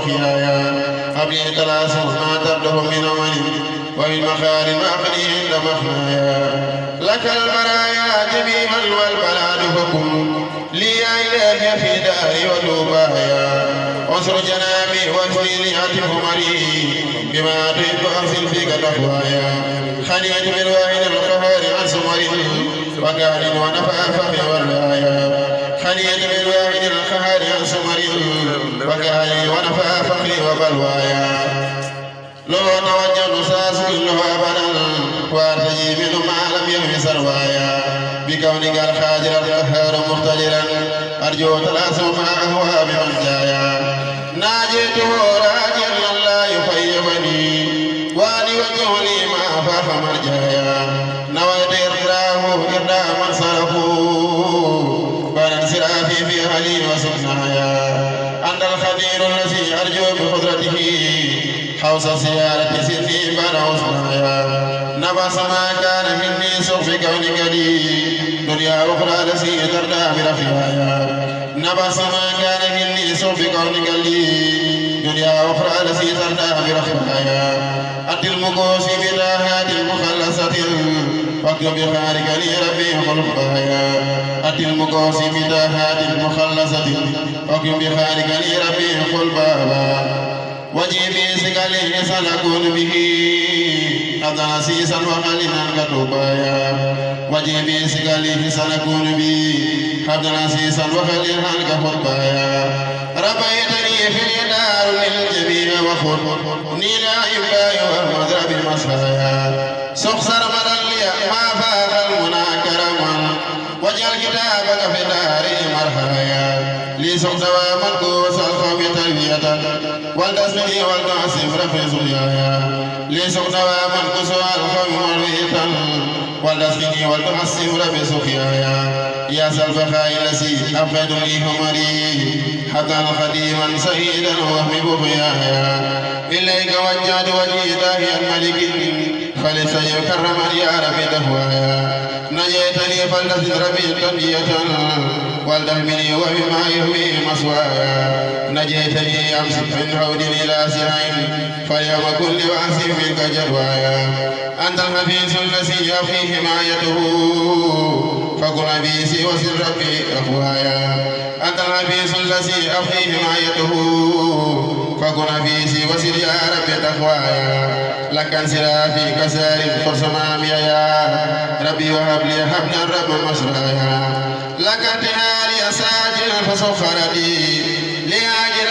وخيايا أبلي تلاسم ما تبده من أمل ومن مخال المعقل عند مخنايا لك البرايا جميعا والبلاد فكن لي يا إلهي في داري ودوبايا أسر جنابي واجلي لي أتف مري بما أتيت وأحسن فيك تقوايا خليت بالواحد القهار عن سمر وقال ونفى فخر والرايا خليت بالواحد القهار عن سمر وقال ونفى فخر وبلوايا لو توجه نساس كله أبدا وارتجي منه ما لم يهم سروايا بكونك الخاجر القهار مختجرا أرجو تلاسم ما أهوى بمن جايا ناجيته راجيا لا يخيبني واني وجه لي ما فاق مرجايا نويت إرضاه إرضى من صرفوا فننسرافي في حلي وسكنايا أنت الخبير الذي أرجو بقدرته حوص سيارة سري بنا وصنايا نبس ما كان مني سوف كونك لي دنيا أخرى التي تردى برفيايا نبس ما كان مني سوف كونك لي دنيا أخرى التي تردى برفيايا أتي المقوس بلاهات المخلصة فاكتب بخارك لي ربي خلقايا أتي المقوس بلاهات المخلصة فاكتب بخارك لي ربي خلقايا وجيبي سكالي سنكون به أذن سيسا وخلنا كتوبايا وجيبي سكالي سنكون به أذن سيسا وخلنا كتوبايا ربيتني في دار للجميع وخر نيلا يباي والمضرب المسايا سخسر مدليا ما فاق المنى كرما وجعل كتابك في دار مرحايا لي سخسوا من كوس الخوف تربية والدسمني والدعسف رفي سريايا لي سخسوا من كوس الخوف مربية والدسمني والدعسف رفي سريايا يا سلفخاء الذي أفقد لي همري حتى الخديما سيدا وهم بخيايا إليك وجهت وجهي داهيا الملك فلسيكرم يا ربي دهوايا نجيتني فلتزد ربي تنجية والدهمني وبما يهوي مسوايا نجيتني أمس من هود إلى سعين فاليوم كل واسف منك جدوايا أنت الحفيظ الذي يفي حمايته فكن أبيسي وسر ربي أخوايا أنت الحفيظ الذي أفي حمايته فكن أبيسي وسر يا ربي تخوايا لك انسرافي كسار فرس ماميا ربي وهب لي حبنا الرب مسرايا لك انتهاري ساجل فسخرتي لأجل